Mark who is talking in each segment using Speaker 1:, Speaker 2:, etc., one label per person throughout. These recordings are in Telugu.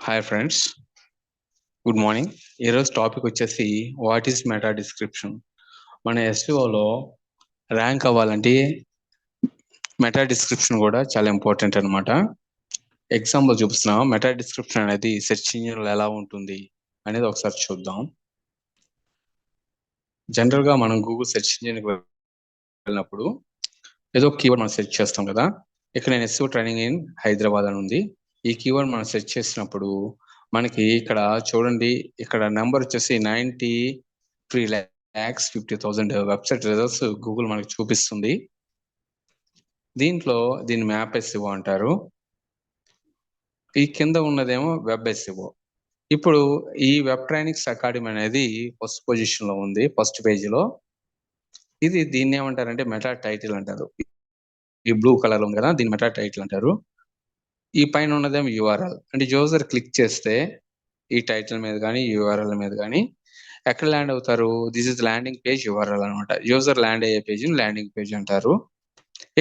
Speaker 1: Hi friends, good morning. ఈరోజు టాపిక్ వచ్చేసి వాట్ ఈస్ మెటా డిస్క్రిప్షన్. మన ఎస్ఈఓలో ర్యాంక్ అవ్వాలంటే మెటా డిస్క్రిప్షన్ కూడా చాలా ఇంపార్టెంట్ అనమాట. ఎగ్జాంపుల్ చూపిస్తున్నాం. మెటా డిస్క్రిప్షన్ అనేది సెర్చ్ ఇంజిన్లో ఎలా ఉంటుంది అనేది ఒకసారి చూద్దాం. జనరల్గా మనం గూగుల్ సెర్చ్ ఇంజిన్కి వెళ్ళినప్పుడు ఏదో కీవర్డ్ మనం సెర్చ్ చేస్తాం కదా. ఇక్కడ నేను ఎస్ఈఓ ట్రైనింగ్ ఇన్ హైదరాబాద్ అని ఉంది. ఈ కీవర్డ్ మనం సెర్చ్ చేసినప్పుడు మనకి ఇక్కడ చూడండి, ఇక్కడ నెంబర్ వచ్చేసి 93,50,000 వెబ్సైట్ రిజల్ట్స్ గూగుల్ మనకి చూపిస్తుంది. దీంట్లో దీని మ్యాప్ ఎస్ఈఓ అంటారు. ఈ కింద ఉన్నదేమో వెబ్ ఎస్ఈఓ. ఇప్పుడు ఈ వెబ్ ట్రైనింగ్స్ అకాడమీ అనేది ఫస్ట్ పొజిషన్ లో ఉంది, ఫస్ట్ పేజీలో. ఇది దీన్ని ఏమంటారంటే మెటా టైటిల్ అంటారు. ఈ బ్లూ కలర్ ఉంది కదా, దీన్ని మెటా టైటిల్ అంటారు. ఈ పైన ఉన్నదేమో యూఆర్ఎల్. అంటే యూజర్ క్లిక్ చేస్తే ఈ టైటిల్ మీద కానీ యూఆర్ఎల్ మీద కానీ ఎక్కడ ల్యాండ్ అవుతారు? This is landing page URL అనమాట. యూజర్ ల్యాండ్ అయ్యే పేజ్ ల్యాండింగ్ పేజ్ అంటారు.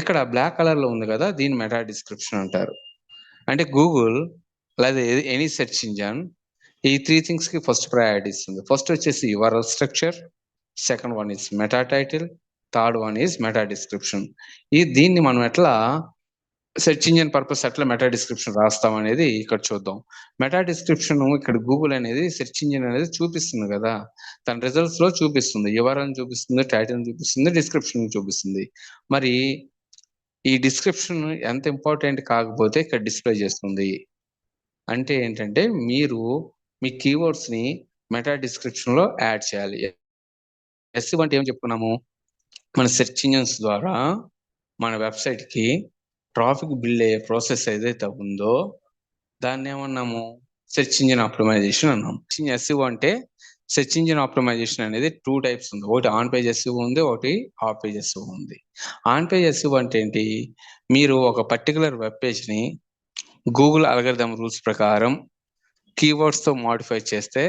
Speaker 1: ఇక్కడ బ్లాక్ కలర్ లో ఉంది కదా, దీన్ని మెటా డిస్క్రిప్షన్ అంటారు. అంటే గూగుల్ లేదా ఎనీ సెర్చ్ ఇంజన్ ఈ 3 థింగ్స్ కి ఫస్ట్ ప్రయారిటీ ఇస్తుంది. ఫస్ట్ వచ్చేసి URL structure, second one is meta title, third one is meta description. దీన్ని మనం ఎట్లా సెర్చ్ ఇంజిన్ పర్పస్ ఎట్లా మెటా డిస్క్రిప్షన్ రాస్తాం అనేది ఇక్కడ చూద్దాం. మెటా డిస్క్రిప్షన్ ఇక్కడ గూగుల్ అనేది సెర్చ్ ఇంజిన్ అనేది చూపిస్తుంది కదా, తన రిజల్ట్స్ లో చూపిస్తుంది. యూఆర్ఎల్ చూపిస్తుంది, టైటిల్ చూపిస్తుంది, డిస్క్రిప్షన్ చూపిస్తుంది. మరి ఈ డిస్క్రిప్షన్ ఎంత ఇంపార్టెంట్ కాకపోతే ఇక్కడ డిస్ప్లే చేస్తుంది. అంటే ఏంటంటే మీరు మీ కీవర్డ్స్ ని మెటా డిస్క్రిప్షన్ లో యాడ్ చేయాలి. ఎస్ఈఓ అంటే ఏం చెప్పుకున్నాము? మన సెర్చ్ ఇంజిన్స్ ద్వారా మన వెబ్సైట్ కి ట్రాఫిక్ బిల్డ్ అయ్యే ప్రాసెస్ ఏదైతే ఉందో దాన్ని ఏమన్నాము? సెర్చ్ ఇంజిన్ ఆప్టిమైజేషన్ అన్నాము. ఎస్ఈఓ అంటే సెర్చ్ ఇంజిన్ ఆప్టిమైజేషన్ అనేది 2 టైప్స్ ఉంది. ఒకటి ఆన్ పేజ్ ఎస్ఈఓ ఉంది, ఒకటి ఆఫ్ పేజ్ ఎస్ఈఓ ఉంది. ఆన్ పేజ్ ఎస్ఈఓ అంటే ఏంటి? మీరు ఒక పర్టికులర్ వెబ్ పేజ్ ని గూగుల్ అల్గోరిథం రూల్స్ ప్రకారం కీవర్డ్స్ తో మాడిఫై చేస్తే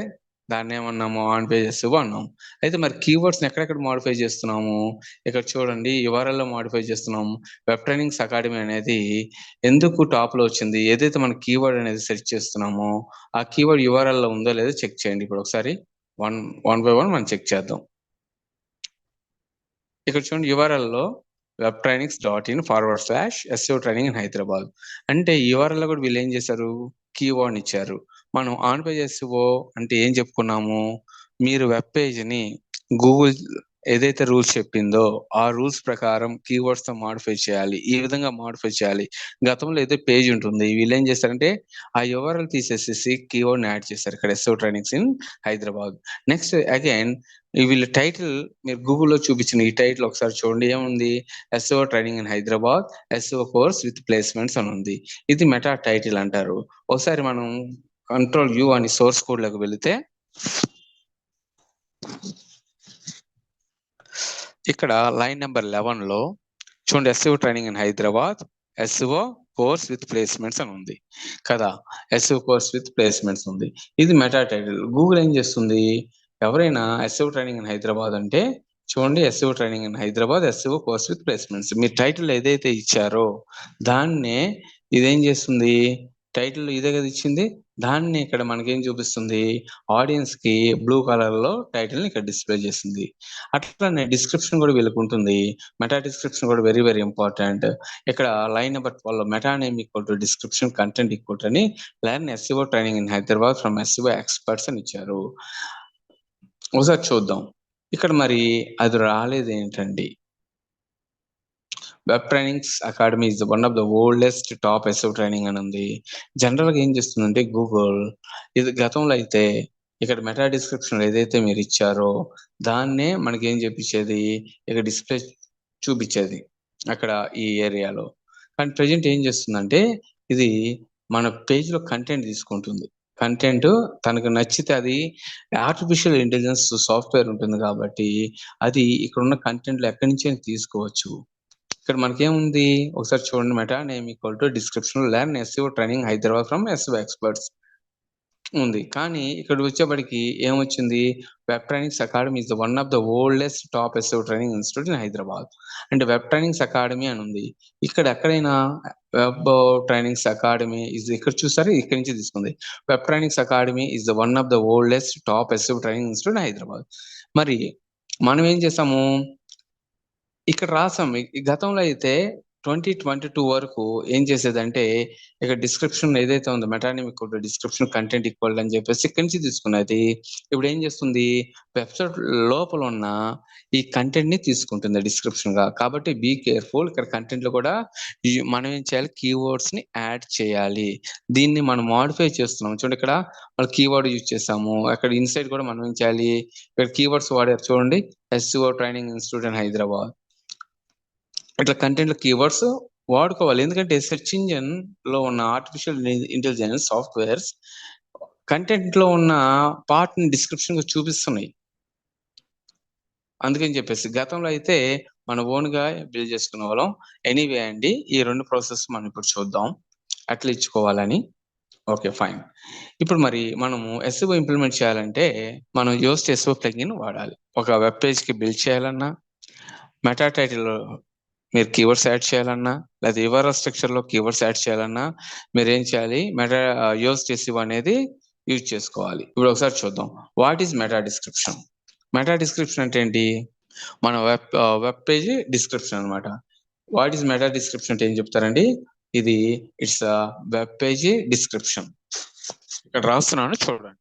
Speaker 1: దాన్ని ఏమన్నాము? ఆన్ పేజ్ ఎస్ఈఓ అన్నాము. అయితే మరి కీవర్డ్స్ ఎక్కడెక్కడ మాడిఫై చేస్తున్నాము? ఇక్కడ చూడండి, యూఆర్ఎల్ లో మాడిఫై చేస్తున్నాము. వెబ్ ట్రైనింగ్స్ అకాడమీ అనేది ఎందుకు టాప్ లో వచ్చింది? ఏదైతే మన కీవర్డ్ అనేది సెర్చ్ చేస్తున్నామో ఆ కీవర్డ్ యూఆర్ఎల్ లో ఉందో లేదో చెక్ చేయండి. ఇప్పుడు ఒకసారి వన్ బై వన్ మనం చెక్ చేద్దాం. ఇక్కడ చూడండి, యూఆర్ఎల్ లో webtrainings.in/SEO ట్రైనింగ్ ఇన్ హైదరాబాద్ అంటే యూఆర్ఎల్ లో కూడా వీళ్ళు ఏం చేశారు? కీవర్డ్ ఇచ్చారు. మనం ఆన్ పేజ్ ఎస్ఈఓ అంటే ఏం చెప్పుకున్నాము? మీరు వెబ్ పేజ్ ని గూగుల్ ఏదైతే రూల్స్ చెప్పిందో ఆ రూల్స్ ప్రకారం కీవర్డ్స్ తో మాడిఫై చేయాలి. ఈ విధంగా మాడిఫై చేయాలి. గతంలో ఏదో పేజ్ ఉంటుంది, వీళ్ళు ఏం చేస్తారంటే ఆ యూఆర్ఎల్ తీసేసేసి కీవర్డ్ ని యాడ్ చేశారు ఇక్కడ SEO trainings in Hyderabad. Next again వీళ్ళ టైటిల్ మీరు గూగుల్లో చూపించిన ఈ టైటిల్ ఒకసారి చూడండి, ఏముంది? SEO training in Hyderabad SEO course with placements అని ఉంది. ఇది మెటా టైటిల్ అంటారు. ఒకసారి మనం కంట్రోల్ యూ అని సోర్స్ కోడ్ లోకి వెళితే ఇక్కడ లైన్ నెంబర్ 11 లో చూడండి, SEO training in Hyderabad SEO course with placements అని ఉంది కదా. ఎస్ఈఓ కోర్స్ విత్ ప్లేస్మెంట్స్ ఉంది. ఇది మెటా టైటిల్. గూగుల్ ఏం చేస్తుంది? ఎవరైనా ఎస్ఈఓ ట్రైనింగ్ ఇన్ హైదరాబాద్ అంటే చూడండి, SEO training in Hyderabad SEO course with placements me title ఏదైతే ఇచ్చారో దాన్నే ఇదేం చేస్తుంది? టైటిల్ ఇదే కదా ఇచ్చింది, దాన్ని ఇక్కడ మనకేం చూపిస్తుంది? ఆడియన్స్ కి బ్లూ కలర్ లో టైటిల్ ని ఇక్కడ డిస్ప్లే చేస్తుంది. అట్లానే డిస్క్రిప్షన్ కూడా వీళ్ళకి ఉంటుంది. మెటా డిస్క్రిప్షన్ కూడా వెరీ వెరీ ఇంపార్టెంట్. ఇక్కడ line number 12 meta name equal to description content equal to అని learn SEO training in Hyderabad from SEO experts అని ఇచ్చారు. ఒకసారి చూద్దాం. ఇక్కడ మరి అది రాలేదు ఏంటండి? Web trainings academy is one of the oldest top SEO training అని ఉంది. జనరల్ గా ఏం చేస్తుందంటే గూగుల్ ఇది గతంలో అయితే ఇక్కడ మెటా డిస్క్రిప్షన్ ఏదైతే మీరు ఇచ్చారో దాన్నే మనకి ఏం చెప్పించేది? ఇక్కడ డిస్ప్లే చూపించేది అక్కడ ఈ ఏరియాలో. కానీ ప్రెజెంట్ ఏం చేస్తుందంటే ఇది మన పేజ్ లో కంటెంట్ తీసుకుంటుంది. కంటెంట్ తనకు నచ్చితే, అది ఆర్టిఫిషియల్ ఇంటెలిజెన్స్ సాఫ్ట్వేర్ ఉంటుంది కాబట్టి అది ఇక్కడ ఉన్న కంటెంట్ లో ఎక్కడి నుంచి తీసుకోవచ్చు. ఇక్కడ మనకేముంది? ఒకసారి చూడండి, meta name equal to description learn SEO training Hyderabad from SEO experts. ఉంది. కానీ ఇక్కడ వచ్చేప్పటికి ఏమొచ్చింది? Web trainings academy is the one of the oldest top SEO training institute in Hyderabad. అంటే వెబ్ ట్రైనింగ్స్ అకాడమీ అని ఉంది. ఇక్కడ ఎక్కడైనా వెబ్ ట్రైనింగ్స్ అకాడమీ ఇక్కడ చూసారా? ఇక్కడి నుంచి తీసుకుంది. Web trainings academy is the one of the oldest top SEO training institute in Hyderabad. మరి మనం ఏం చేసాము? ఇక్కడ రాసాం. ఈ గతంలో అయితే 2022 వరకు ఏం చేసేదంటే, ఇక్కడ డిస్క్రిప్షన్ ఏదైతే ఉందో meta name equal to description content equal అని చెప్పేసి ఇక్కడి నుంచి తీసుకున్నది. ఇప్పుడు ఏం చేస్తుంది? వెబ్‌సైట్ లోపల ఉన్న ఈ కంటెంట్‌ని తీసుకుంటుంది డిస్క్రిప్షన్‌గా. కాబట్టి బీ కేర్‌ఫుల్. ఇక్కడ కంటెంట్‌లో కూడా మనం ఏం చేయాలి? కీవర్డ్స్‌ని యాడ్ చేయాలి. దీన్ని మనం మోడిఫై చేస్తున్నాం. చూడండి ఇక్కడ మనం కీవర్డ్ యూజ్ చేసాము. అక్కడ ఇన్‌సైడ్ కూడా మనం ఏం చేయాలి? ఇక్కడ కీవర్డ్స్ వాడారు చూడండి. SEO training institute in Hyderabad. ఇట్లా కంటెంట్‌లో కీవర్డ్స్ వాడుకోవాలి. ఎందుకంటే సెర్చ్ ఇంజిన్‌లో ఉన్న ఆర్టిఫిషియల్ ఇంటెలిజెన్స్ సాఫ్ట్‌వేర్స్ కంటెంట్‌లో ఉన్న పార్ట్‌ని డిస్క్రిప్షన్‌గా చూపిస్తున్నాయి. అందుకని చెప్పేసి గతంలో అయితే మన ఓన్‌గా బిల్డ్ చేసుకునేవాళ్ళం. ఎనీవే అండి ఈ 2 ప్రాసెస్ మనం ఇప్పుడు చూద్దాం. ఎట్లా ఇచ్చుకోవాలని. ఓకే. ఫైన్. ఇప్పుడు మరి మనము ఎస్‌ఈఓ ఇంప్లిమెంట్ చేయాలంటే మనం యోస్ట్ ఎస్‌ఈఓ ప్లగిన్ వాడాలి. ఒక వెబ్ పేజ్‌కి బిల్డ్ చేయాలన్నా, మెటా టైటిల్ మీరు కీవర్డ్స్ యాడ్ చేయాలన్నా, లేదా యుఆర్ఎల్ స్ట్రక్చర్‌లో కీవర్డ్స్ యాడ్ చేయాలన్నా మీరేం చేయాలి? యోస్ట్ ఎస్‌ఈఓ అనేది యూజ్ చేసుకోవాలి. ఇప్పుడు ఒకసారి చూద్దాం. What is meta description? Meta description అంటే ఏంటి? మన వెబ్ పేజ్ డిస్క్రిప్షన్ అన్నమాట. వాట్ ఈస్ మెటా డిస్క్రిప్షన్ అంటే ఏం చెప్తారండి? ఇది ఇట్స్ వెబ్ పేజ్ డిస్క్రిప్షన్. ఇక్కడ రాస్తున్నాను చూడండి.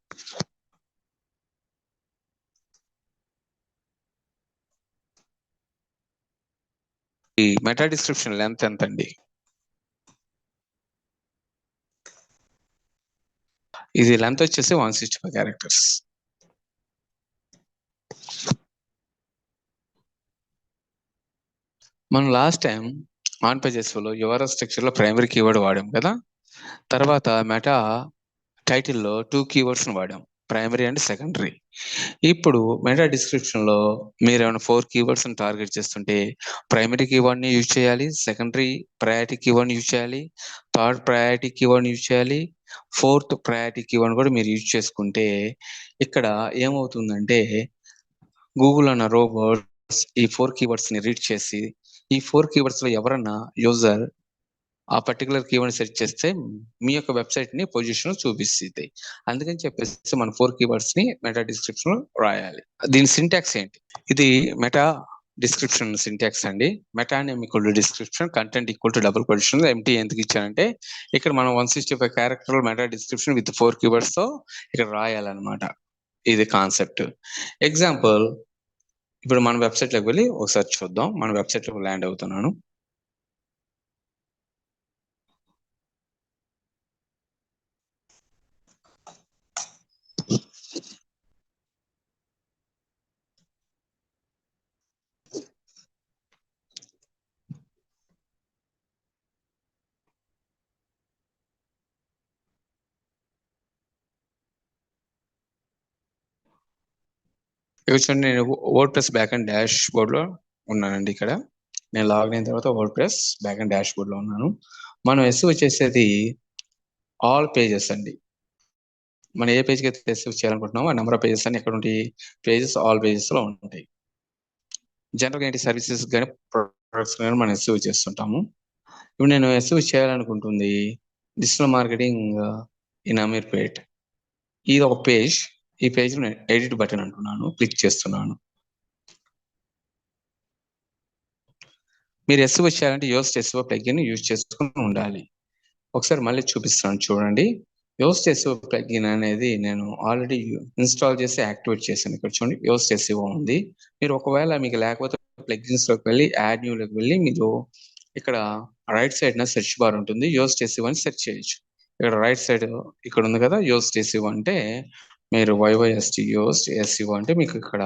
Speaker 1: ఈ మెటా డిస్క్రిప్షన్ లెంత్ ఎంతండి? ఇది లెంత్ వచ్చేసి 165 క్యారెక్టర్స్. మనం లాస్ట్ టైం ఆన్‌పేజ్ ఎస్‌ఈఓలో యుఆర్ఎల్ స్ట్రక్చర్‌లో ప్రైమరీ కీవర్డ్ వాడాం కదా! తర్వాత మెటా టైటిల్‌లో 2 కీవర్డ్స్‌ని వాడాం. Primary and secondary. ఇప్పుడు మెటా డిస్క్రిప్షన్‌లో మీరేమైనా 4 కీవర్డ్స్‌ని టార్గెట్ చేస్తుంటే ప్రైమరీ కీవర్డ్‌ని యూజ్ చేయాలి. సెకండరీ ప్రయారిటీ కీవర్డ్‌ని యూజ్ చేయాలి. థర్డ్ ప్రయారిటీ కీవర్డ్‌ని యూజ్ చేయాలి. ఫోర్త్ ప్రయారిటీ కీవర్డ్‌ని కూడా మీరు యూజ్ చేసుకుంటే ఇక్కడ ఏమవుతుందంటే గూగుల్ అన్న రోబోట్స్ ఈ 4 కీవర్డ్స్‌ని రీడ్ చేసి ఈ 4 కీవర్డ్స్‌లో ఎవరన్నా యూజర్ ఆ పర్టిక్యులర్ కీవర్డ్ సెర్చ్ చేస్తే మీ యొక్క వెబ్‌సైట్‌ని పొజిషన్‌లో చూపిస్తది. అందుకని చెప్పేసి మన 4 కీవర్డ్స్‌ని మెటా డిస్క్రిప్షన్‌లో రాయాలి. దీని సింటాక్స్ ఏంటి? ఇది మెటా డిస్క్రిప్షన్ సింటాక్స్ అండి. Meta name equal to description, content equal to double quotation empty ఎందుకు ఇచ్చానంటే ఇక్కడ మనం 165 క్యారెక్టర్ల మెటా డిస్క్రిప్షన్ విత్ 4 కీవర్డ్స్‌తో ఇక్కడ రాయాలన్నమాట. ఇది కాన్సెప్ట్. ఎగ్జాంపుల్ ఇప్పుడు మన వెబ్‌సైట్‌లోకి వెళ్లి ఒకసారి చూద్దాం. మన వెబ్‌సైట్‌లోకి ల్యాండ్ అవుతున్నాను. ఇక్కడ చూడండి నేను వర్డ్‌ప్రెస్ బ్యాక్-ఎండ్ డాష్‌బోర్డ్‌లో ఉన్నానండి ఇక్కడ. నేను లాగిన్ అయిన తర్వాత వర్డ్‌ప్రెస్ బ్యాక్-ఎండ్ డాష్‌బోర్డ్‌లో ఉన్నాను. మనం ఎస్‌ఈఓ చేసేది ఆల్ పేజెస్ అండి. మనం ఏ పేజ్‌కి అయితే ఎస్‌ఈఓ చేయాలనుకుంటున్నామో ఆ నంబర్ ఆఫ్ పేజెస్ అన్ని ఎక్కడ ఉంటాయి? పేజెస్ ఆల్ పేజెస్‌లో ఉంటాయి. జనరల్‌గా ఏంటి సర్వీసెస్ గాని, ప్రొడక్ట్స్ గాని మనం ఎస్‌ఈఓ చేస్తుంటాము. ఇప్పుడు నేను ఎస్‌ఈఓ చేయాలనుకుంటుంది డిజిటల్ మార్కెటింగ్ ఇన్ అమీర్పేట్. ఇది ఒక పేజ్. ఈ పేజ్‌లో నేను ఎడిట్ బటన్ అంటున్నాను. క్లిక్ చేస్తున్నాను. మీరు ఎస్‌ఈఓ చేయాలంటే యోస్ట్ ఎస్‌ఈఓ ప్లగిన్ యూజ్ చేసుకొని ఉండాలి. ఒకసారి మళ్ళీ చూపిస్తాను చూడండి. యోస్ట్ ఎస్‌ఈఓ ప్లగిన్ అనేది నేను ఆల్రెడీ ఇన్‌స్టాల్ చేసి యాక్టివేట్ చేశాను. ఇక్కడ చూడండి యోస్ట్ ఎస్‌ఈఓ ఉంది. మీరు ఒకవేళ మీకు లేకపోతే ప్లగిన్స్‌లోకి వెళ్లి యాడ్ న్యూలోకి వెళ్లి మీరు ఇక్కడ రైట్ సైడ్‌న సెర్చ్ బార్ ఉంటుంది. యోస్ట్ ఎస్‌ఈఓ అని సెర్చ్ చేయొచ్చు. ఇక్కడ రైట్ సైడ్ ఇక్కడ ఉంది కదా! యోస్ట్ ఎస్‌ఈఓ అంటే మీరు వైవైఎస్‌టి యోస్ట్ ఎస్‌ఈఓ అంటే మీకు ఇక్కడ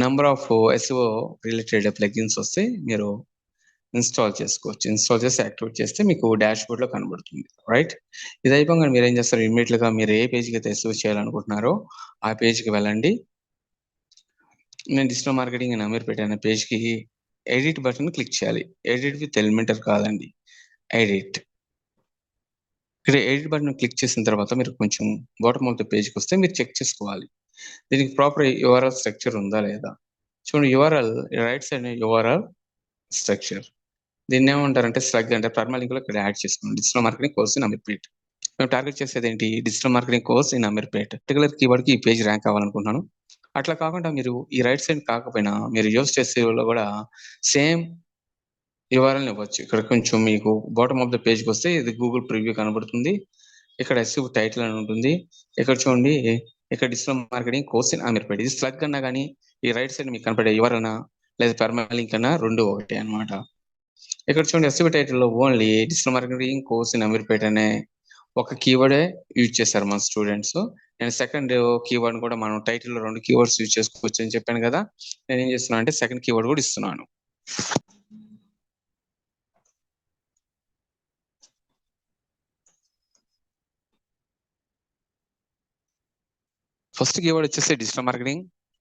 Speaker 1: number of SEO related plugins వస్తాయి. మీరు ఇన్‌స్టాల్ చేసుకోవచ్చు. ఇన్‌స్టాల్ చేసి యాక్టివేట్ చేస్తే మీకు డాష్‌బోర్డ్‌లో కనబడుతుంది. రైట్? ఇది అయిపోగానే మీరేం చేస్తారు ఇమ్మీడియేట్‌గా మీరు ఏ పేజ్‌కి అయితే ఎస్‌ఈఓ చేయాలనుకుంటున్నారో ఆ పేజ్‌కి వెళ్ళండి. నేను డిజిటల్ మార్కెటింగ్ ఇన్ అమీర్పేట్ అనే పేజ్‌కి ఎడిట్ బటన్ క్లిక్ చేయాలి. ఎడిట్ విత్ ఎలిమెంటర్ కాదండి. ఎడిట్. ఇక్కడ ఎడిట్ బటన్ క్లిక్ చేసిన తర్వాత మీరు కొంచెం బాటమ్ ఆఫ్ ద పేజ్కి వస్తే మీరు చెక్ చేసుకోవాలి దీనికి ప్రాపర్ యూఆర్ఎల్ స్ట్రక్చర్ ఉందా లేదా. చూడండి URL right side URL structure దీన్ని ఏమంటారంటే స్లగ్ అంటే పర్మలింక్ లో ఇక్కడ యాడ్ చేసుకున్నాం digital marketing course in Ameerpet. మేము టార్గెట్ చేసేది ఏంటి digital marketing course in Ameerpet particular keyword కి ఈ పేజ్ ర్యాంక్ అవ్వాలనుకుంటున్నాను. అట్లా కాకుండా మీరు ఈ రైట్ సైడ్ కాకపోయినా మీరు యూస్ చేసేలో కూడా సేమ్ యూఆర్ఎల్ ఇవ్వచ్చు. ఇక్కడ కొంచెం మీకు బాటమ్ ఆఫ్ ద పేజ్కి వస్తే ఇది గూగుల్ ప్రివ్యూ కనబడుతుంది. ఇక్కడ ఎస్యూ టైటిల్ అని ఉంటుంది. ఇక్కడ చూడండి ఇక్కడ digital marketing course in Ameerpet ఇది స్లగ్ అన్నా కానీ ఈ రైట్ సైడ్ మీకు కనపడే యూఆర్ఎల్ లేదా పర్మలింక్ అన్నా రెండు ఒకటే అనమాట. ఇక్కడ చూడండి ఎస్యూ టైటిల్ లో only digital marketing course in Ameerpet అనే ఒక కీవర్డే యూజ్ చేశారు మన స్టూడెంట్స్. నేను సెకండ్ కీవర్డ్ కూడా మనం టైటిల్ లో 2 కీవర్డ్స్ యూజ్ చేసుకోవచ్చు అని చెప్పాను కదా, నేను ఏం చేస్తున్నాను అంటే సెకండ్ కీవర్డ్ కూడా ఇస్తున్నాను. ఫస్ట్ కీవర్డ్ వచ్చేసి digital marketing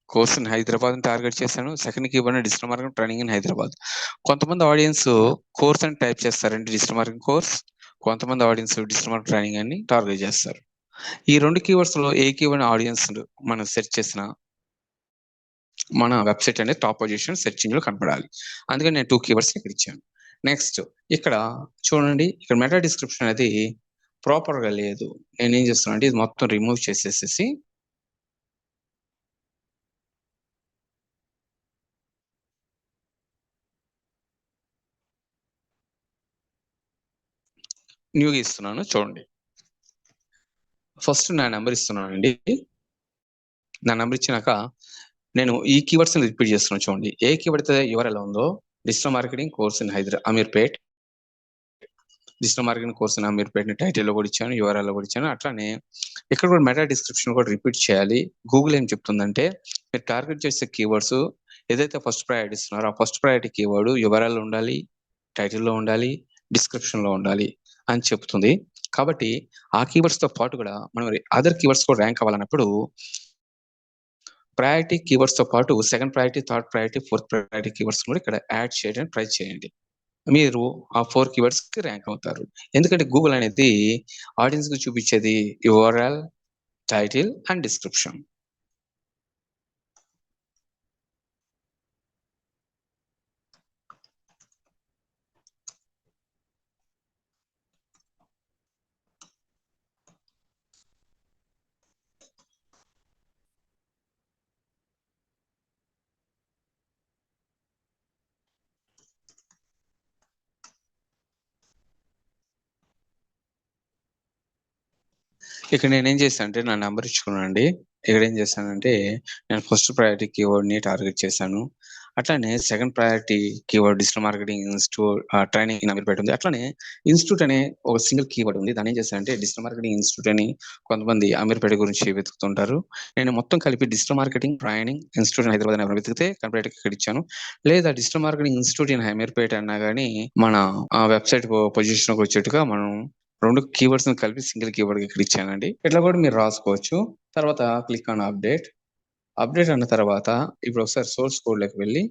Speaker 1: course in Hyderabad target చేశాను. Second keyword digital marketing training in Hyderabad. కొంతమంది ఆడియన్స్ కోర్స్ అని టైప్ చేస్తారంటే డిజిటల్ మార్కెటింగ్ కోర్స్, కొంతమంది ఆడియన్స్ డిజిటల్ మార్కెటింగ్ ట్రైనింగ్ అని టార్గెట్ చేస్తారు. ఈ 2 కీవర్డ్స్ లో ఏ కీవర్డ్ ఆడియన్స్ మనం సెర్చ్ చేసిన మన వెబ్సైట్ అనేది టాప్ పొజిషన్ సెర్చింగ్ లో కనపడాలి. అందుకని నేను 2 కీవర్డ్స్ ఇక్కడ ఇచ్చాను. నెక్స్ట్ ఇక్కడ చూడండి ఇక్కడ మెటా డిస్క్రిప్షన్ అనేది ప్రాపర్ గా లేదు. నేను ఏం చేస్తున్నా అంటే ఇది మొత్తం రిమూవ్ చేసేసేసి న్యూగా ఇస్తున్నాను. చూడండి ఫస్ట్ నా నెంబర్ ఇస్తున్నానండి. నా నెంబర్ ఇచ్చినాక నేను ఈ కీవర్డ్స్ రిపీట్ చేస్తున్నాను. చూడండి ఏ కీవర్డ్ అయితే యూఆర్ఎల్ ఉందో digital marketing course in Ameerpet, digital marketing course in Ameerpet title లో కూడా ఇచ్చాను, యూఆర్ఎల్ లో కూడా ఇచ్చాను. అట్లానే ఇక్కడ కూడా మెటా డిస్క్రిప్షన్ కూడా రిపీట్ చేయాలి. గూగుల్ ఏం చెప్తుందంటే మీరు టార్గెట్ చేసే కీవర్డ్స్ ఏదైతే ఫస్ట్ ప్రయారిటీ ఇస్తున్నారో ఆ ఫస్ట్ ప్రయారిటీ కీవర్డ్ యూఆర్ఎల్ ఉండాలి, టైటిల్లో ఉండాలి, డిస్క్రిప్షన్ లో ఉండాలి అని చెప్తుంది. కాబట్టి ఆ కీవర్డ్స్ తో పాటు కూడా మనం అదర్ కీవర్డ్స్ కూడా ర్యాంక్ అవ్వాలన్నప్పుడు ప్రయారిటీ కీవర్డ్స్ తో పాటు second priority, third priority, fourth priority keywords కూడా ఇక్కడ యాడ్ చేయడానికి ట్రై చేయండి. మీరు ఆ 4 కీవర్డ్స్ కి ర్యాంక్ అవుతారు. ఎందుకంటే గూగుల్ అనేది ఆడియన్స్ కి చూపించేది యూఆర్ఎల్, టైటిల్ అండ్ డిస్క్రిప్షన్. ఇక్కడ నేనేం చేశాను అంటే నా నెంబర్ ఇచ్చుకున్నానండి. ఇక్కడ ఏం చేశానంటే నేను ఫస్ట్ ప్రయారిటీ కీవర్డ్ ని టార్గెట్ చేశాను. అట్లానే second priority keyword digital marketing institute training in Ameerpet ఉంది. అట్లానే ఇన్స్టిట్యూట్ అనే ఒక సింగిల్ కీవర్డ్ ఉంది. దాన్ని ఏం చేశానంటే డిజిటల్ మార్కెటింగ్ ఇన్స్టిట్యూట్ అని కొంతమంది అమీర్పేట గురించి వెతుకుతుంటారు. నేను మొత్తం కలిపి digital marketing training institute Hyderabad అని వెతికితే కంప్లీట్ ఇక్కడ ఇచ్చాను. లేదా digital marketing institute in Ameerpet అన్నా కానీ మన వెబ్సైట్ పొజిషన్ వచ్చేట్టుగా మనం 2 కీవర్డ్స్ కలిపి సింగిల్ కీవర్డ్ ఇక్కడ ఇచ్చానండి. ఇట్లా కూడా మీరు రాసుకోవచ్చు. తర్వాత క్లిక్ ఆన్ అప్డేట్. అప్డేట్ అన్న తర్వాత ఇప్పుడు ఒకసారి సోర్స్ కోడ్ లోకి వెళ్ళి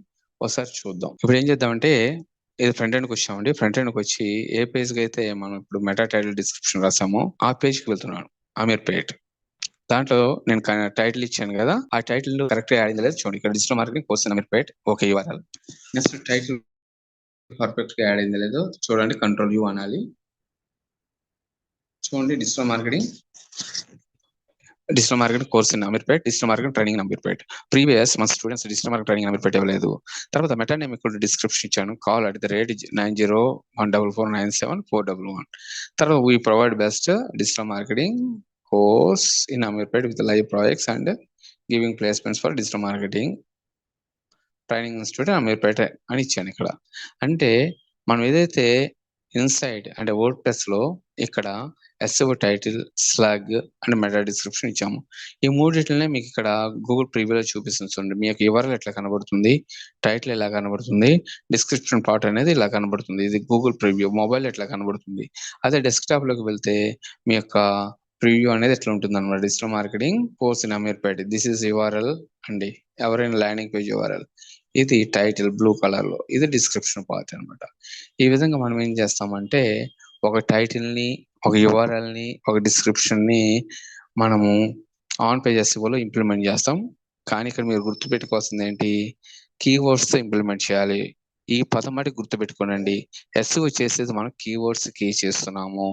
Speaker 1: ఒకసారి చూద్దాం. ఇప్పుడు ఏం చేద్దామంటే ఇది ఫ్రంట్ ఎండ్కి వచ్చామండి. ఫ్రంట్ ఎండ్కి వచ్చి ఏ పేజ్ కి అయితే మనం ఇప్పుడు మెటా టైటిల్ డిస్క్రిప్షన్ రాసామో ఆ పేజ్ కి వెళ్తున్నాను. అమీర్పేట్ దాంట్లో నేను టైటిల్ ఇచ్చాను కదా, ఆ టైటిల్ కరెక్ట్ గా యాడ్ లేదు. చూడండి ఇక్కడ digital marketing course in Ameerpet okay URL. Next title perfect గా యాడ్ అయింది లేదు చూడండి, కంట్రోల్ యూ అనాలి. చూడండి digital marketing course in Ameerpet, digital marketing training in Ameerpet. Previous మన students digital marketing training Ameerpet ఇవ్వలేదు. తర్వాత మెటా నేమ్ ఇక్కడ డిస్క్రిప్షన్ ఇచ్చాను, కాల్ @9014974111. తర్వాత we provide best digital marketing course in Ameerpet with live projects and giving placements for digital marketing training institute Ameerpet అని ఇచ్చాను. ఇక్కడ అంటే మనం ఏదైతే ఇన్సైడ్ అంటే వర్డ్ప్రెస్ లో ఇక్కడ SEO title, slug and meta description ఇచ్చాము. ఈ మూడిట్లనే మీకు ఇక్కడ గూగుల్ ప్రివ్యూలో చూపిస్తుంది. చూడండి మీ యొక్క యూఆర్ఎల్ ఎట్లా కనబడుతుంది, టైటిల్ ఎలా కనబడుతుంది, డిస్క్రిప్షన్ పార్ట్ అనేది ఇలా కనబడుతుంది. ఇది గూగుల్ ప్రివ్యూ. మొబైల్ ఎట్లా కనబడుతుంది. అదే డెస్క్టాప్ లోకి వెళ్తే మీ యొక్క ప్రివ్యూ అనేది ఎట్లా ఉంటుంది అనమాట. Digital marketing course in Ameerpet, this is URL అండి, ఎవరైనా ల్యాండింగ్ పేజ్ యూఆర్ఎల్. ఇది టైటిల్ బ్లూ కలర్ లో, ఇది డిస్క్రిప్షన్ పార్ట్ అనమాట. ఈ విధంగా మనం ఏం చేస్తామంటే ఒక టైటిల్ ని ఒక URL ని, ఒక description ని మనము ఆన్ పేజ్ SEOలో ఇంప్లిమెంట్ చేస్తాం. కానీ ఇక్కడ మీరు గుర్తుపెట్టుకోవాల్సింది ఏంటి, కీవర్డ్స్ తో ఇంప్లిమెంట్ చేయాలి. ఈ పదం మటుకు గుర్తుపెట్టుకోనండి. SEO చేసేది మనం కీవర్డ్స్ కి చేస్తున్నాము.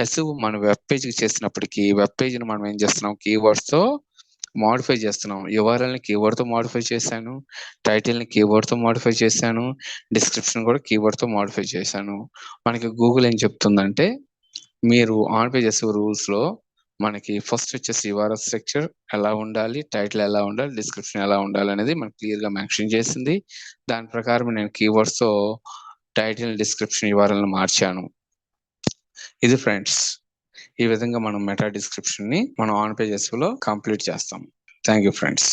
Speaker 1: SEO మన వెబ్ పేజ్ కి చేసినప్పటికీ వెబ్ పేజ్ ని మనం ఏం చేస్తున్నాం, కీవర్డ్స్ తో మాడిఫై చేస్తున్నాం. URL ని కీవర్డ్ తో మాడిఫై చేశాను, టైటిల్ ని కీవర్డ్ తో మాడిఫై చేశాను, డిస్క్రిప్షన్ కూడా కీవర్డ్ తో మాడిఫై చేశాను. మనకి గూగుల్ ఏం చెప్తుందంటే, మీరు ఆన్ పేజ్ SEO రూల్స్ లో మనకి ఫస్ట్ వచ్చేసి URL స్ట్రక్చర్ ఎలా ఉండాలి, టైటిల్ ఎలా ఉండాలి, డిస్క్రిప్షన్ ఎలా ఉండాలి అనేది మనకి క్లియర్ గా మెన్షన్ చేసింది. దాని ప్రకారం నేను కీవర్డ్స్ తో టైటిల్, డిస్క్రిప్షన్, URL ని మార్చాను. ఇది ఫ్రెండ్స్, ఈ విధంగా మనం మెటా డిస్క్రిప్షన్ ని మనం ఆన్ పేజ్ SEO లో కంప్లీట్ చేస్తాం. Thank you friends.